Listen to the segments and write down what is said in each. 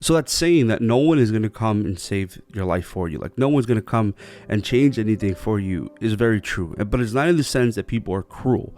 So that's saying that no one is going to come and save your life for you. Like no one's going to come and change anything for you is very true. But it's not in the sense that people are cruel.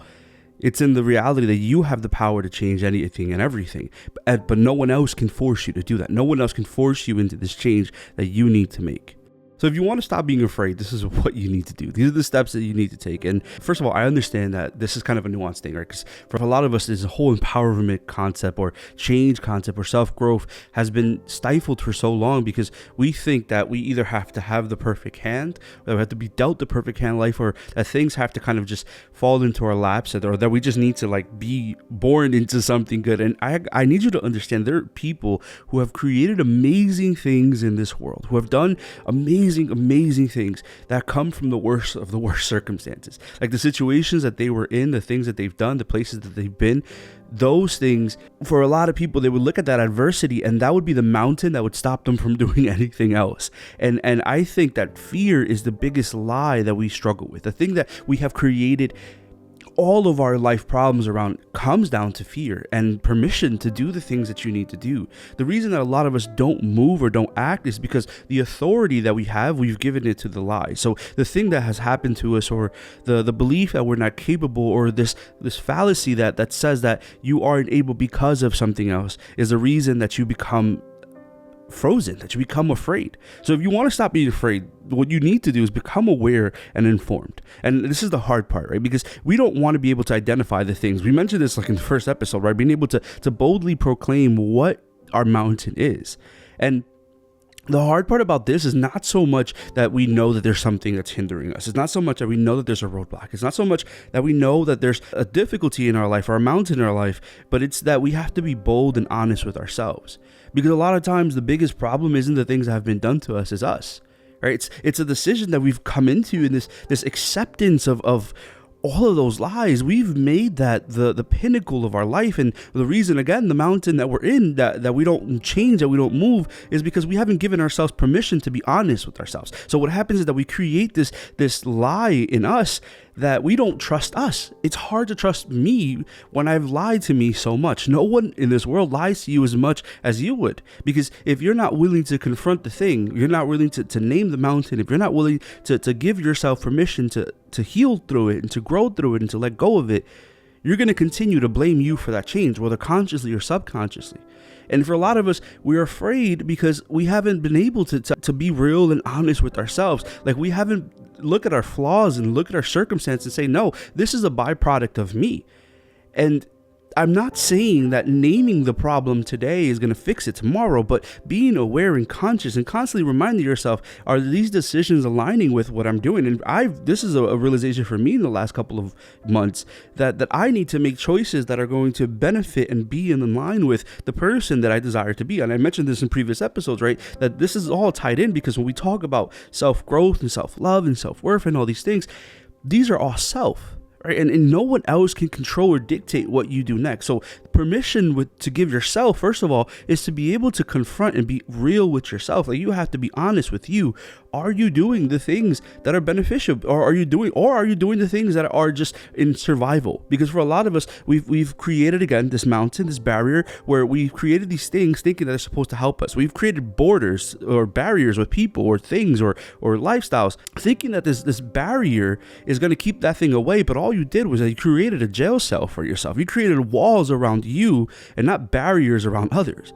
It's in the reality that you have the power to change anything and everything. But no one else can force you to do that. No one else can force you into this change that you need to make. So if you want to stop being afraid, this is what you need to do. These are the steps that you need to take. And first of all, I understand that this is kind of a nuanced thing, right? Because for a lot of us, there's a whole empowerment concept or change concept or self-growth has been stifled for so long because we think that we either have to have the perfect hand, or that we have to be dealt the perfect hand life, or that things have to kind of just fall into our laps, or that we just need to like be born into something good. And I need you to understand there are people who have created amazing things in this world, who have done amazing things that come from the worst of the worst circumstances. Like the situations that they were in, the things that they've done, the places that they've been, those things, for a lot of people, they would look at that adversity and that would be the mountain that would stop them from doing anything else. And I think that fear is the biggest lie that we struggle with. The thing that we have created all of our life problems around comes down to fear and permission to do the things that you need to do. The reason that a lot of us don't move or don't act is because the authority that we have, we've given it to the lie. So the thing that has happened to us, or the belief that we're not capable, or this fallacy that says that you aren't able because of something else, is the reason that you become frozen, that you become afraid. So if you want to stop being afraid, what you need to do is become aware and informed. And this is the hard part, right? Because we don't want to be able to identify the things. We mentioned this like in the first episode, right? Being able to boldly proclaim what our mountain is. And the hard part about this is not so much that we know that there's something that's hindering us. It's not so much that we know that there's a roadblock. It's not so much that we know that there's a difficulty in our life or a mountain in our life, but it's that we have to be bold and honest with ourselves. Because a lot of times the biggest problem isn't the things that have been done to us, it's us, right? It's a decision that we've come into in this acceptance of all of those lies. We've made that the pinnacle of our life. And the reason, again, the mountain that we're in, that we don't change, that we don't move, is because we haven't given ourselves permission to be honest with ourselves. So what happens is that we create this lie in us that we don't trust us. It's hard to trust me when I've lied to me so much. No one in this world lies to you as much as you would. Because if you're not willing to confront the thing, you're not willing to name the mountain, if you're not willing to give yourself permission to heal through it and to grow through it and to let go of it, you're going to continue to blame you for that change, whether consciously or subconsciously. And for a lot of us, we're afraid because we haven't been able to be real and honest with ourselves. Like we haven't look at our flaws and look at our circumstance and say, no, this is a byproduct of me. And I'm not saying that naming the problem today is going to fix it tomorrow, but being aware and conscious and constantly reminding yourself, are these decisions aligning with what I'm doing? And this is a realization for me in the last couple of months that I need to make choices that are going to benefit and be in line with the person that I desire to be. And I mentioned this in previous episodes, right? That this is all tied in because when we talk about self-growth and self-love and self-worth and all these things, these are all self. Right? And no one else can control or dictate what you do next. So permission to give yourself, first of all, is to be able to confront and be real with yourself. Like you have to be honest with you. Are you doing the things that are beneficial, or are you doing the things that are just in survival? Because for a lot of us, we've created, again, this mountain, this barrier, where we've created these things thinking that they're supposed to help us. We've created borders or barriers with people or things or lifestyles, thinking that this barrier is going to keep that thing away. But all you did was that you created a jail cell for yourself. You created walls around you and not barriers around others.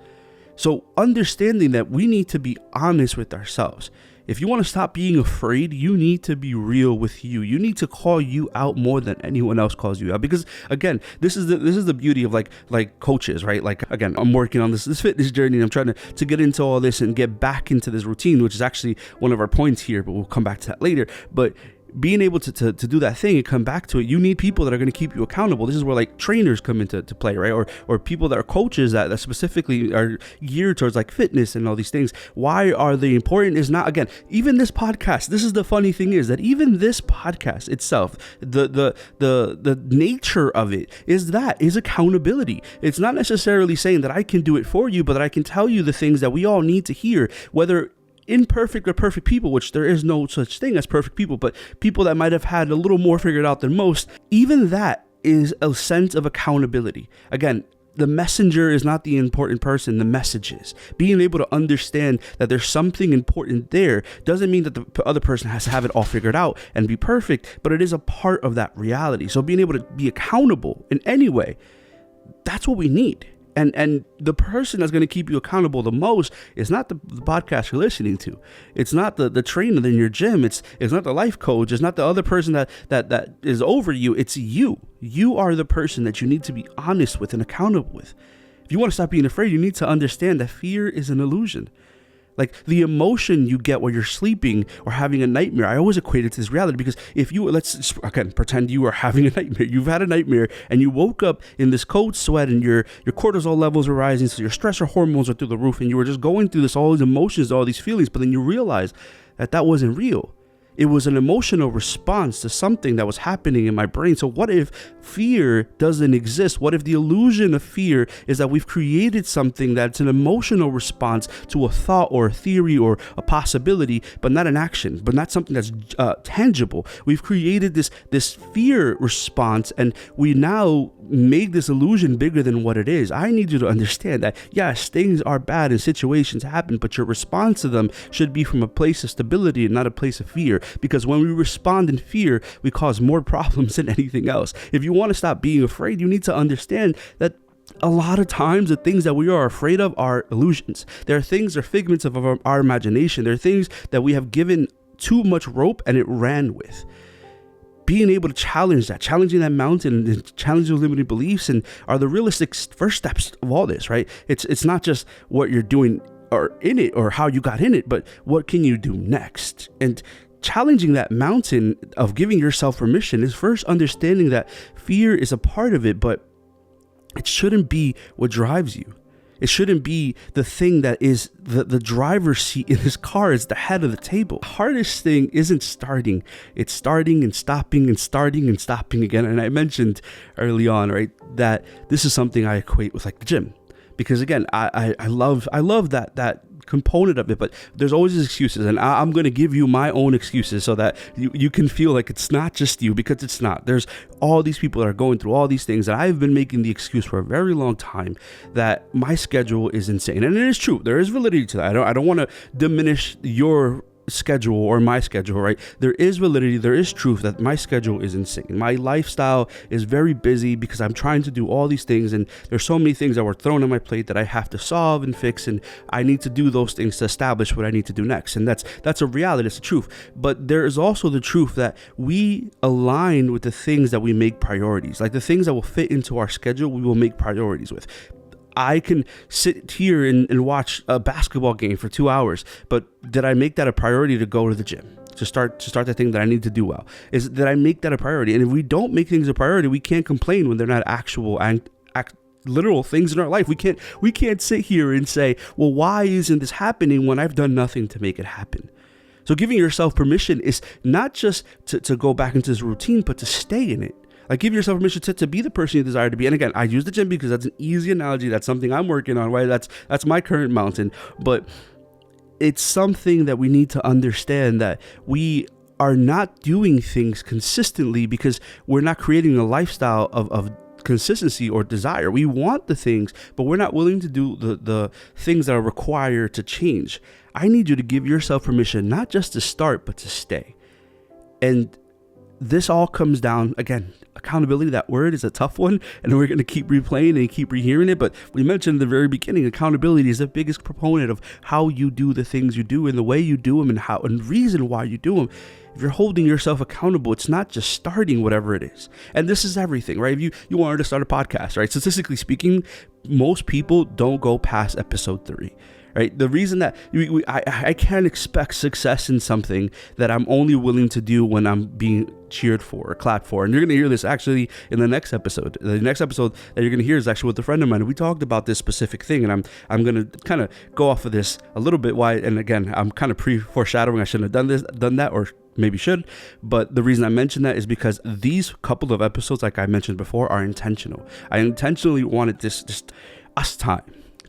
So understanding that we need to be honest with ourselves. If you want to stop being afraid, you need to be real with you. You need to call you out more than anyone else calls you out. Because again, this is the beauty of like coaches, right? Like again, I'm working on this fitness journey. And I'm trying to get into all this and get back into this routine, which is actually one of our points here, but we'll come back to that later. But being able to do that thing and come back to it, you need people that are going to keep you accountable. This is where like trainers come into play, right? Or people that are coaches that specifically are geared towards like fitness and all these things. Why are they important? Is not, again, even this podcast. This is the funny thing, is that even this podcast itself, the nature of it is accountability. It's not necessarily saying that I can do it for you, but that I can tell you the things that we all need to hear, whether imperfect or perfect people, which there is no such thing as perfect people, but people that might have had a little more figured out than most. Even that is a sense of accountability. Again, the messenger is not the important person, the message is. Being able to understand that there's something important there doesn't mean that the other person has to have it all figured out and be perfect, but it is a part of that reality. So being able to be accountable in any way, that's what we need. And the person that's going to keep you accountable the most is not the podcast you're listening to. It's not the trainer in your gym. It's not the life coach. It's not the other person that is over you. It's you. You are the person that you need to be honest with and accountable with. If you want to stop being afraid, you need to understand that fear is an illusion. Like the emotion you get while you're sleeping or having a nightmare, I always equate it to this reality, because if you, let's again pretend you are having a nightmare, you've had a nightmare and you woke up in this cold sweat and your cortisol levels are rising, so your stressor hormones are through the roof, and you were just going through all these emotions, all these feelings, but then you realize that wasn't real. It was an emotional response to something that was happening in my brain. So what if fear doesn't exist? What if the illusion of fear is that we've created something that's an emotional response to a thought or a theory or a possibility, but not an action, but not something that's tangible? We've created this fear response, and we now make this illusion bigger than what it is. I need you to understand that, yes, things are bad and situations happen, but your response to them should be from a place of stability and not a place of fear. Because when we respond in fear, we cause more problems than anything else. If you want to stop being afraid, you need to understand that a lot of times the things that we are afraid of are illusions. There are things, they're figments of our imagination. There are things that we have given too much rope and it ran with. Being able to challenging that mountain and challenging those limiting beliefs and are the realistic first steps of all this, right? It's not just what you're doing or in it or how you got in it, but what can you do next? And challenging that mountain of giving yourself permission is first understanding that fear is a part of it, but it shouldn't be what drives you. It shouldn't be the thing that is the driver's seat in this car. Is the head of the table. The hardest thing isn't starting. It's starting and stopping and starting and stopping again. And I mentioned early on, right, that this is something I equate with like the gym. Because again, I love that component of it, but there's always these excuses, and I'm going to give you my own excuses so that you can feel like it's not just you, because it's not. There's all these people that are going through all these things, and I've been making the excuse for a very long time that my schedule is insane, and it is true. There is validity to that. I don't want to diminish your schedule or my schedule, right? There is validity, there is truth that my schedule is insane. My lifestyle is very busy because I'm trying to do all these things, and there's so many things that were thrown on my plate that I have to solve and fix, and I need to do those things to establish what I need to do next. And that's a reality, it's a truth. But there is also the truth that we align with the things that we make priorities. Like the things that will fit into our schedule, we will make priorities with. I can sit here and watch a basketball game for 2 hours, but did I make that a priority to go to the gym? To start the thing that I need to do well? Did I make that a priority? And if we don't make things a priority, we can't complain when they're not actual literal things in our life. We can't sit here and say, well, why isn't this happening when I've done nothing to make it happen? So giving yourself permission is not just to go back into this routine, but to stay in it. Like give yourself permission to be the person you desire to be. And again, I use the gym because that's an easy analogy. That's something I'm working on, right? That's my current mountain. But it's something that we need to understand, that we are not doing things consistently because we're not creating a lifestyle of consistency or desire. We want the things, but we're not willing to do the things that are required to change. I need you to give yourself permission, not just to start, but to stay. And this all comes down, again, accountability. That word is a tough one, and we're going to keep replaying and keep rehearing it. But we mentioned in the very beginning, accountability is the biggest proponent of how you do the things you do and the way you do them and reason why you do them. If you're holding yourself accountable, it's not just starting whatever it is. And this is everything, right? If you wanted to start a podcast, right? Statistically speaking, most people don't go past episode 3. Right? The reason that I can't expect success in something that I'm only willing to do when I'm being cheered for or clapped for. And you're going to hear this actually in the next episode. The next episode that you're going to hear is actually with a friend of mine. And we talked about this specific thing, and I'm going to kind of go off of this a little bit. Why? And again, I'm kind of foreshadowing. I shouldn't have done that, or maybe should. But the reason I mention that is because these couple of episodes, like I mentioned before, are intentional. I intentionally wanted this just us time.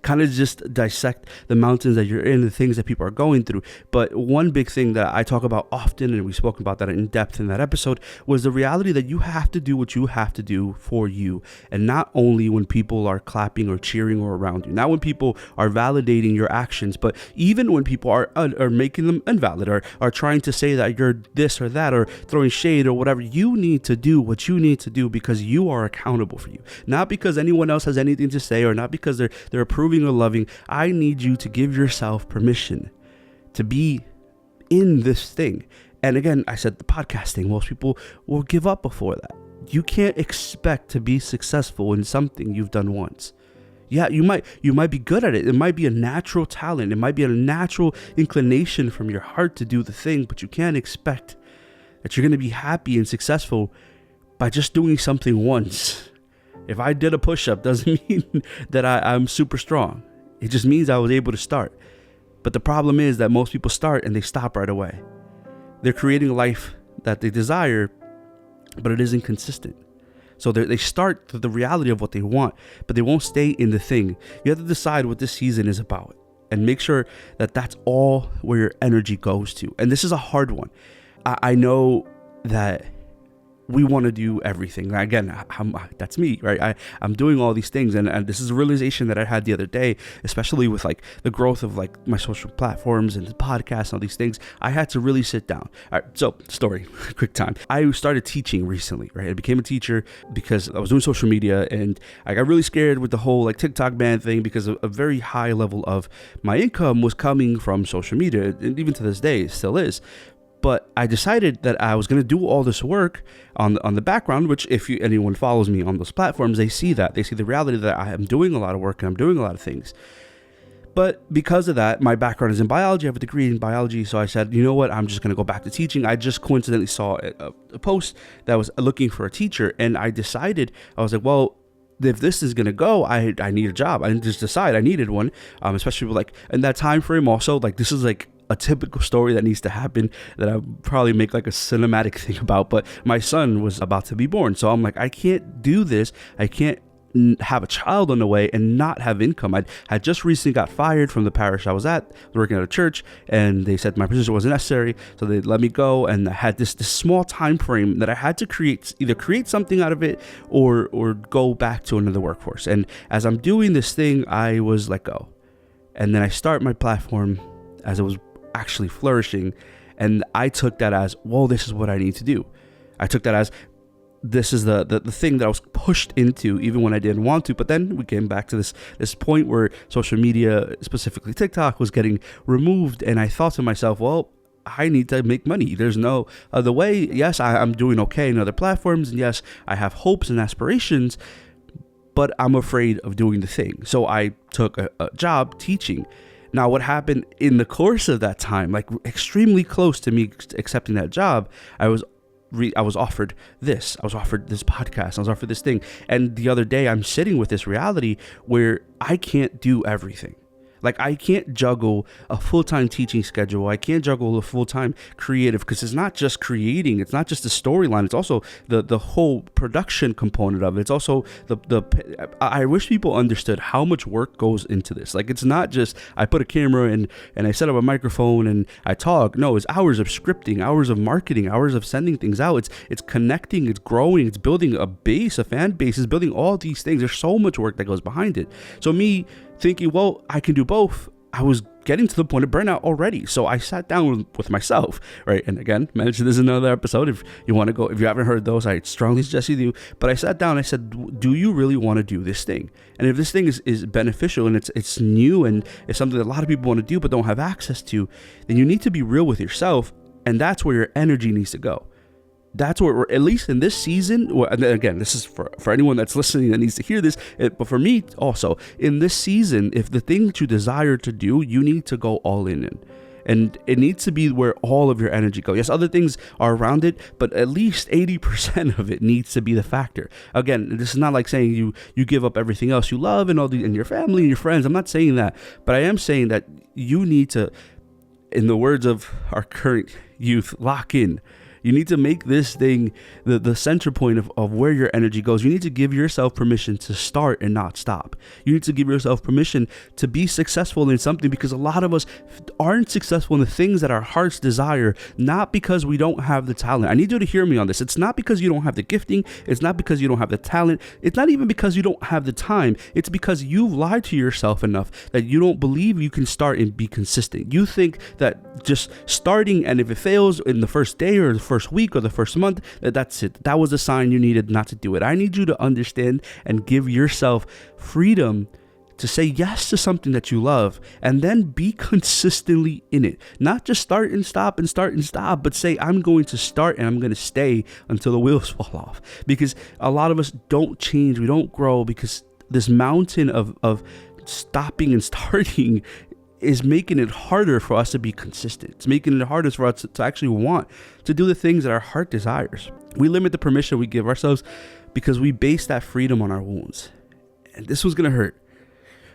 kind of just dissect the mountains that you're in, the things that people are going through. But one big thing that I talk about often, and we spoke about that in depth in that episode, was the reality that you have to do what you have to do for you. And not only when people are clapping or cheering or around you, not when people are validating your actions, but even when people are making them invalid, or are trying to say that you're this or that, or throwing shade or whatever. You need to do what you need to do because you are accountable for you. Not because anyone else has anything to say, or not because they're approving or loving. I need you to give yourself permission to be in this thing. And again, I said the podcasting, most people will give up before that. You can't expect to be successful in something you've done once. Yeah, you might be good at it. It might be a natural talent. It might be a natural inclination from your heart to do the thing, but you can't expect that you're going to be happy and successful by just doing something once. If I did a push-up, doesn't mean that I'm super strong. It just means I was able to start. But the problem is that most people start and they stop right away. They're creating a life that they desire, but it isn't consistent. So they start to the reality of what they want, but they won't stay in the thing. You have to decide what this season is about and make sure that that's all where your energy goes to. And this is a hard one. I know that we want to do everything. Again, that's me, right? I'm doing all these things, and this is a realization that I had the other day, especially with like the growth of like my social platforms and the podcast and all these things. I had to really sit down. All right, so story, quick time. I started teaching recently, right? I became a teacher because I was doing social media, and I got really scared with the whole like TikTok ban thing because a very high level of my income was coming from social media, and even to this day, it still is. But I decided that I was going to do all this work on the background, which if anyone follows me on those platforms, they see that. They see the reality that I am doing a lot of work and I'm doing a lot of things. But because of that, my background is in biology. I have a degree in biology. So I said, you know what? I'm just going to go back to teaching. I just coincidentally saw a post that was looking for a teacher. And I decided, I was like, well, if this is going to go, I need a job. I didn't just decide I needed one, especially with like in that time frame also, like this is like a typical story that needs to happen that I'll probably make like a cinematic thing about. But my son was about to be born. So I'm like, I can't do this. I can't have a child on the way and not have income. I had just recently got fired from the parish I was at, working at a church, and they said my position wasn't necessary, so they let me go. And I had this small time frame that I had to either create something out of it or go back to another workforce. And as I'm doing this thing, I was let go. And then I start my platform as it was actually flourishing, and I took that as, well, this is what I need to do. I took that as, this is the thing that I was pushed into even when I didn't want to. But then we came back to this point where social media, specifically TikTok, was getting removed, and I thought to myself, well, I need to make money. There's no other way. Yes, I'm doing okay in other platforms, and yes, I have hopes and aspirations, but I'm afraid of doing the thing. So I took a job teaching. Now, what happened in the course of that time, like extremely close to me accepting that job, I was offered this. I was offered this podcast. I was offered this thing. And the other day, I'm sitting with this reality where I can't do everything. Like, I can't juggle a full-time teaching schedule. I can't juggle a full-time creative, because it's not just creating. It's not just the storyline. It's also the whole production component of it. It's also I wish people understood how much work goes into this. Like, it's not just I put a camera and I set up a microphone and I talk. No, it's hours of scripting, hours of marketing, hours of sending things out. It's connecting, it's growing, it's building a base, a fan base, it's building all these things. There's so much work that goes behind it. So me thinking, well, I can do both, I was getting to the point of burnout already. So I sat down with myself, right? And again, mentioned this in another episode. If you want to go, if you haven't heard those, I strongly suggest you do. But I sat down, I said, do you really want to do this thing? And if this thing is beneficial and it's new and it's something that a lot of people want to do but don't have access to, then you need to be real with yourself. And that's where your energy needs to go. That's where we're, at least in this season, and again, this is for anyone that's listening that needs to hear this, but for me also, in this season, if the thing that you desire to do, you need to go all in. And it needs to be where all of your energy goes. Yes, other things are around it, but at least 80% of it needs to be the factor. Again, this is not like saying you give up everything else you love and your family and your friends. I'm not saying that, but I am saying that you need to, in the words of our current youth, lock in. You need to make this thing the center point of where your energy goes. You need to give yourself permission to start and not stop. You need to give yourself permission to be successful in something, because a lot of us aren't successful in the things that our hearts desire, not because we don't have the talent. I need you to hear me on this. It's not because you don't have the gifting. It's not because you don't have the talent. It's not even because you don't have the time. It's because you've lied to yourself enough that you don't believe you can start and be consistent. You think that just starting, and if it fails in the first day or the first week or the first month, that's it. That was a sign you needed not to do it. I need you to understand and give yourself freedom to say yes to something that you love, and then be consistently in it. Not just start and stop, but say, I'm going to start and I'm going to stay until the wheels fall off. Because a lot of us don't change, we don't grow, because this mountain of stopping and starting is making it harder for us to be consistent. It's making it harder for us to actually want to do the things that our heart desires. We limit the permission we give ourselves because we base that freedom on our wounds. And this was going to hurt,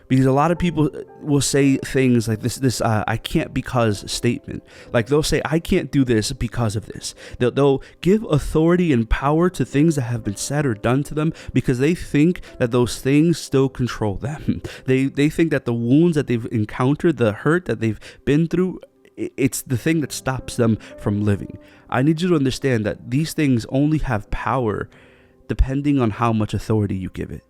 because a lot of people will say things like this I can't because statement. Like they'll say, I can't do this because of this. They'll give authority and power to things that have been said or done to them because they think that those things still control them. They think that the wounds that they've encountered, the hurt that they've been through, it's the thing that stops them from living. I need you to understand that these things only have power depending on how much authority you give it.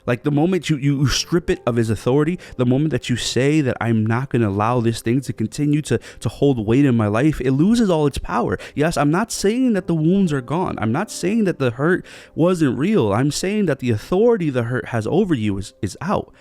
Like the moment you strip it of its authority, the moment that you say that I'm not going to allow this thing to continue to hold weight in my life, it loses all its power. Yes, I'm not saying that the wounds are gone. I'm not saying that the hurt wasn't real. I'm saying that the authority the hurt has over you is out.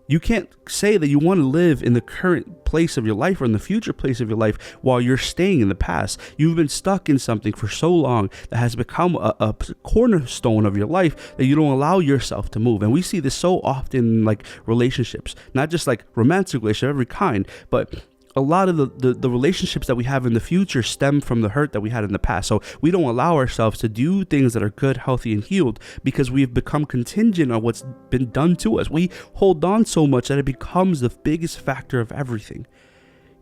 You can't say that you want to live in the current place of your life or in the future place of your life while you're staying in the past. You've been stuck in something for so long that has become a cornerstone of your life that you don't allow yourself to move. And we see this so often in like relationships, not just like romantic relationships, every kind, but a lot of the relationships that we have in the future stem from the hurt that we had in the past. So we don't allow ourselves to do things that are good, healthy, and healed because we've become contingent on what's been done to us. We hold on so much that it becomes the biggest factor of everything.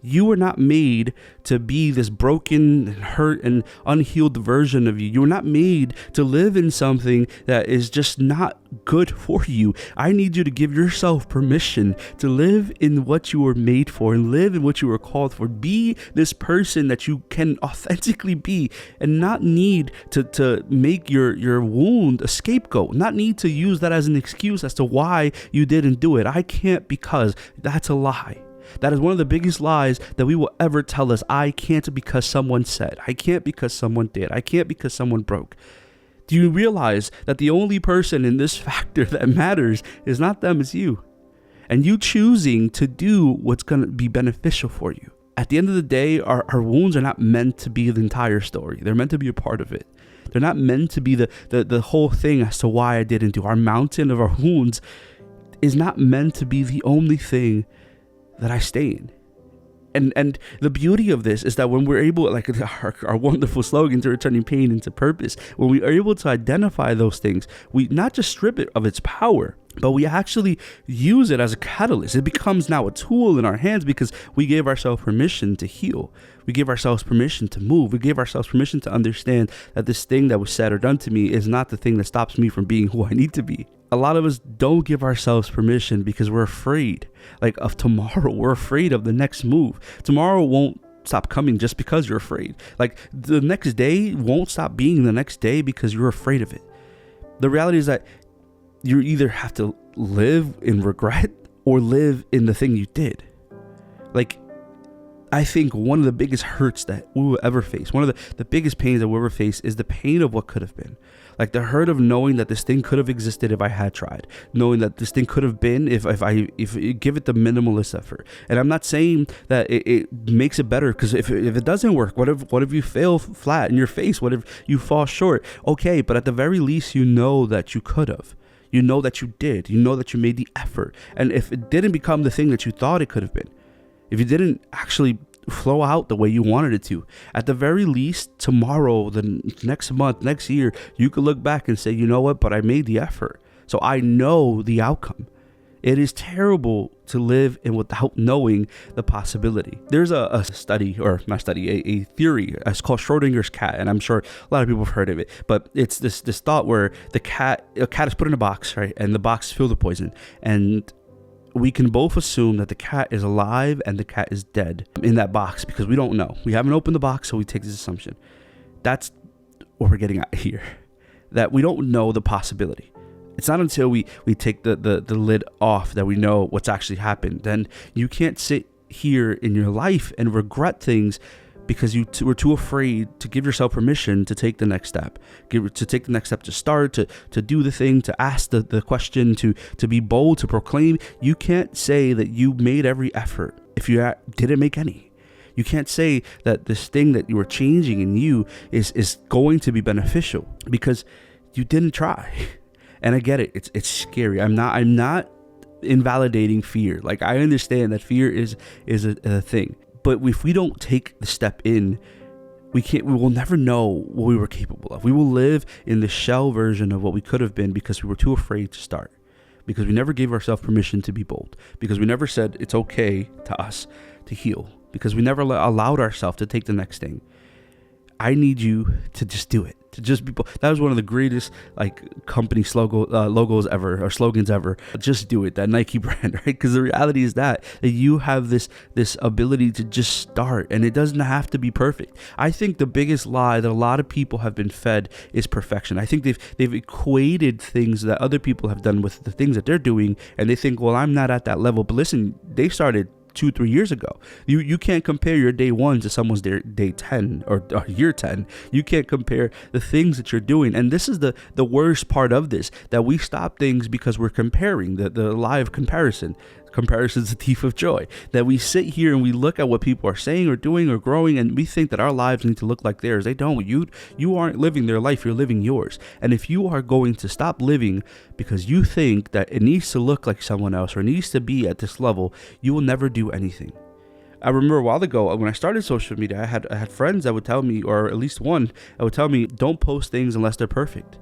You were not made to be this broken, hurt, and unhealed version of you. You were not made to live in something that is just not good for you. I need you to give yourself permission to live in what you were made for and live in what you were called for. Be this person that you can authentically be and not need to make your wound a scapegoat, not need to use that as an excuse as to why you didn't do it. I can't because that's a lie. That is one of the biggest lies that we will ever tell us. I can't because someone said. I can't because someone did. I can't because someone broke. Do you realize that the only person in this factor that matters is not them, it's you? And you choosing to do what's going to be beneficial for you. At the end of the day, our wounds are not meant to be the entire story. They're meant to be a part of it. They're not meant to be the whole thing as to why I didn't do. Our mountain of our wounds is not meant to be the only thing that I stay in. And the beauty of this is that when we're able, like our wonderful slogan, to returning pain into purpose, when we are able to identify those things, we not just strip it of its power, but we actually use it as a catalyst. It becomes now a tool in our hands because we gave ourselves permission to heal. We gave ourselves permission to move. We gave ourselves permission to understand that this thing that was said or done to me is not the thing that stops me from being who I need to be. A lot of us don't give ourselves permission because we're afraid, like, of tomorrow. We're afraid of the next move. Tomorrow won't stop coming just because you're afraid. Like, the next day won't stop being the next day because you're afraid of it. The reality is that you either have to live in regret or live in the thing you did. Like, I think one of the biggest hurts that we will ever face, one of the biggest pains that we'll ever face is the pain of what could have been. Like the hurt of knowing that this thing could have existed if I had tried, knowing that this thing could have been if you give it the minimalist effort. And I'm not saying that it makes it better, because if it doesn't work, what if you fail flat in your face? What if you fall short? Okay, but at the very least, you know that you could have. You know that you did. You know that you made the effort. And if it didn't become the thing that you thought it could have been, if you didn't actually flow out the way you wanted it to, at the very least, tomorrow, the next month, next year, you could look back and say, you know what, but I made the effort. So I know the outcome. It is terrible to live in without knowing the possibility. There's a study, or not study, a theory. It's called Schrodinger's cat, and I'm sure a lot of people have heard of it. But it's this thought where a cat is put in a box, right, and the box is filled with poison, and we can both assume that the cat is alive and the cat is dead in that box because we don't know. We haven't opened the box, so we take this assumption. That's what we're getting at here, that we don't know the possibility. It's not until we take the lid off that we know what's actually happened. Then you can't sit here in your life and regret things because you were too afraid to give yourself permission to take the next step, to take the next step, to start, to do the thing, to ask the question, to be bold, to proclaim. You can't say that you made every effort if you didn't make any. You can't say that this thing that you were changing in you is going to be beneficial because you didn't try. And I get it. It's scary. I'm not invalidating fear. Like, I understand that fear is a thing. But if we don't take the step in, we will never know what we were capable of. We will live in the shell version of what we could have been because we were too afraid to start, because we never gave ourselves permission to be bold, because we never said it's okay to us to heal, because we never allowed ourselves to take the next thing. I need you to just do it. To just be. That was one of the greatest company logos ever, or slogans ever. Just do it. That Nike brand, right? Because the reality is that you have this ability to just start, and it doesn't have to be perfect. I think the biggest lie that a lot of people have been fed is perfection. I think they've equated things that other people have done with the things that they're doing, and they think, well, I'm not at that level. But listen, they started 2-3 years ago. You can't compare your day 1 to someone's day 10 or year 10. You can't compare the things that you're doing. And this is the worst part of this, that we stop things because we're comparing, the lie of comparison. Comparison is the thief of joy. That we sit here and we look at what people are saying or doing or growing, and we think that our lives need to look like theirs. They don't. You aren't living their life, you're living yours. And if you are going to stop living because you think that it needs to look like someone else or needs to be at this level, you will never do anything. I remember a while ago when I started social media, I had friends that would tell me, or at least one that would tell me, don't post things unless they're perfect.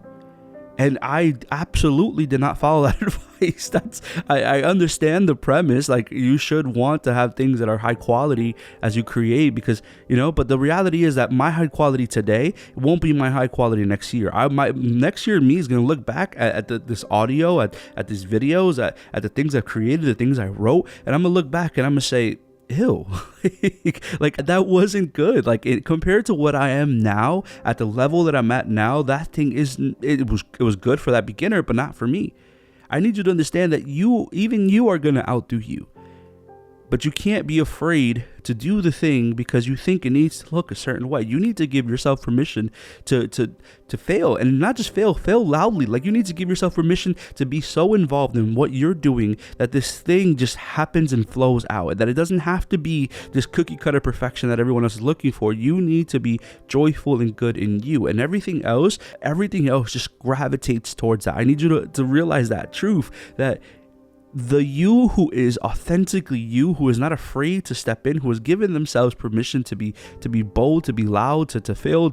And I absolutely did not follow that advice. I understand the premise. Like, you should want to have things that are high quality as you create, because, but the reality is that my high quality today won't be my high quality next year. Next year, me is going to look back at this audio, at these videos, at the things I created, the things I wrote, and I'm going to look back and I'm going to say, ew, like that wasn't good. Like, compared to what I am now, at the level that I'm at now, that thing it was good for that beginner, but not for me. I need you to understand that you are going to outdo you. But you can't be afraid to do the thing because you think it needs to look a certain way. You need to give yourself permission to fail, and not just fail loudly. Like, you need to give yourself permission to be so involved in what you're doing that this thing just happens and flows out, that it doesn't have to be this cookie cutter perfection that everyone else is looking for. You need to be joyful and good in you, and everything else just gravitates towards that. I need you to realize that truth, that the you who is authentically you, who is not afraid to step in, who has given themselves permission to be bold, to be loud, to fail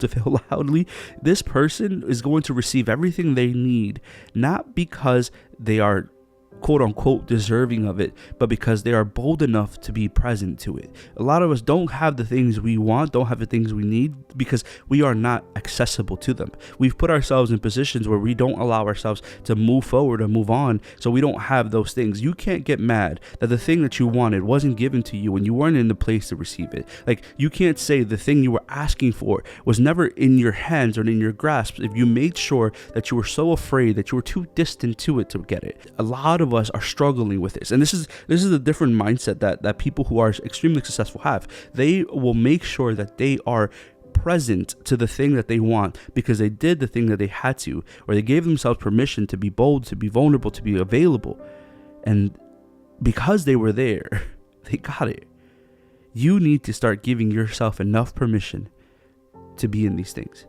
loudly, this person is going to receive everything they need, not because they are quote unquote deserving of it, but because they are bold enough to be present to it. A lot of us don't have the things we want, don't have the things we need, because we are not accessible to them. We've put ourselves in positions where we don't allow ourselves to move forward or move on, so we don't have those things. You can't get mad that the thing that you wanted wasn't given to you when you weren't in the place to receive it. Like, you can't say the thing you were asking for was never in your hands or in your grasp if you made sure that you were so afraid, that you were too distant to it to get it. A lot of us are struggling with this, and this is a different mindset that people who are extremely successful have. They will make sure that they are present to the thing that they want because they did the thing that they had to, or they gave themselves permission to be bold, to be vulnerable, to be available, and because they were there, they got it. You need to start giving yourself enough permission to be in these things.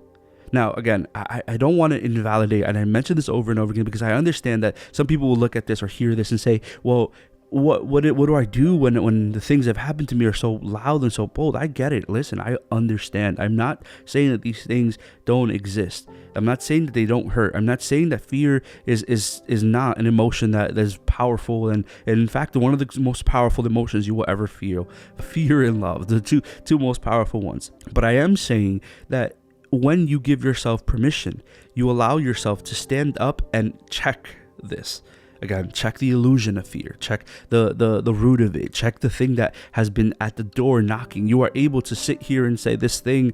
Now, again, I don't want to invalidate, and I mention this over and over again because I understand that some people will look at this or hear this and say, well, what do I do when the things that have happened to me are so loud and so bold? I get it. Listen, I understand. I'm not saying that these things don't exist. I'm not saying that they don't hurt. I'm not saying that fear is not an emotion that is powerful, and in fact, one of the most powerful emotions you will ever feel. Fear and love, the two most powerful ones. But I am saying that when you give yourself permission, you allow yourself to stand up and check this. Again, check the illusion of fear, check the root of it, check the thing that has been at the door knocking. You are able to sit here and say, this thing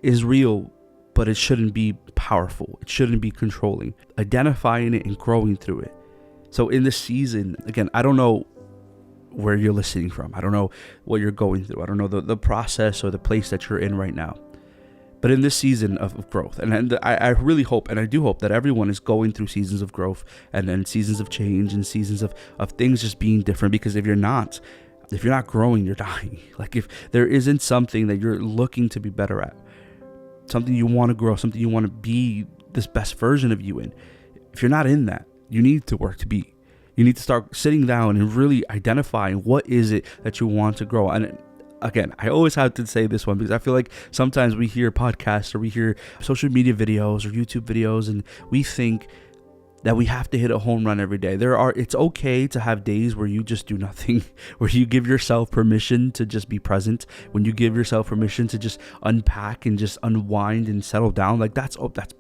is real, but it shouldn't be powerful. It shouldn't be controlling. Identifying it and growing through it. So in this season, again, I don't know where you're listening from. I don't know what you're going through. I don't know the process or the place that you're in right now. But in this season of growth, and I really hope, and I do hope that everyone is going through seasons of growth and then seasons of change and seasons of things just being different. Because if you're not growing, you're dying. Like if there isn't something that you're looking to be better at, something you want to grow, something you want to be this best version of you in, if you're not in that, you need to work to be. You need to start sitting down and really identifying what is it that you want to grow. And again, I always have to say this one because I feel like sometimes we hear podcasts or we hear social media videos or YouTube videos and we think that we have to hit a home run every day. It's okay to have days where you just do nothing, where you give yourself permission to just be present, when you give yourself permission to just unpack and just unwind and settle down. Like that's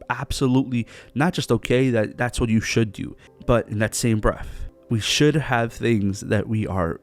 absolutely not just okay, that's what you should do. But in that same breath, we should have things that we are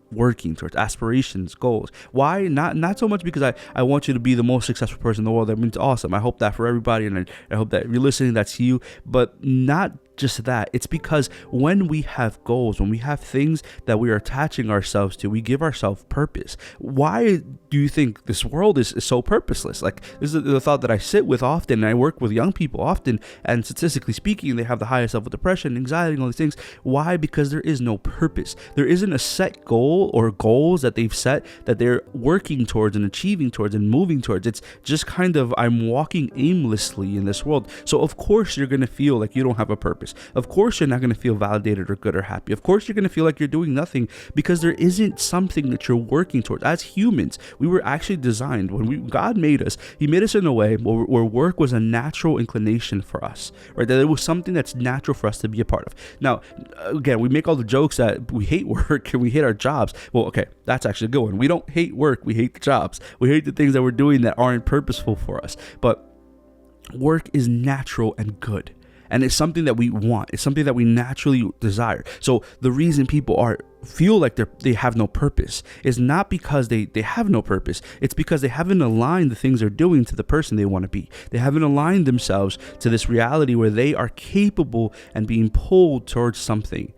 working towards, aspirations, goals. Why? Not so much because I want you to be the most successful person in the world. That means awesome. I hope that for everybody, and I hope that if you're listening, that's you. But not just that. It's because when we have goals, when we have things that we are attaching ourselves to, we give ourselves purpose. Why do you think this world is so purposeless? Like, this is the thought that I sit with often, and I work with young people often, and statistically speaking, they have the highest level of depression, anxiety, and all these things. Why? Because there is no purpose. There isn't a set goal or goals that they've set that they're working towards and achieving towards and moving towards. It's just kind of, I'm walking aimlessly in this world. So of course you're going to feel like you don't have a purpose. Of course you're not going to feel validated or good or happy. Of course you're going to feel like you're doing nothing because there isn't something that you're working towards. As humans, we were actually designed, when God made us, he made us in a way where work was a natural inclination for us, right? That it was something that's natural for us to be a part of. Now, again, we make all the jokes that we hate work and we hate our jobs. Well, okay, that's actually a good one. We don't hate work, we hate the jobs. We hate the things that we're doing that aren't purposeful for us. But work is natural and good. And it's something that we want. It's something that we naturally desire. So the reason people feel like they have no purpose is not because they have no purpose. It's because they haven't aligned the things they're doing to the person they want to be. They haven't aligned themselves to this reality where they are capable and being pulled towards something.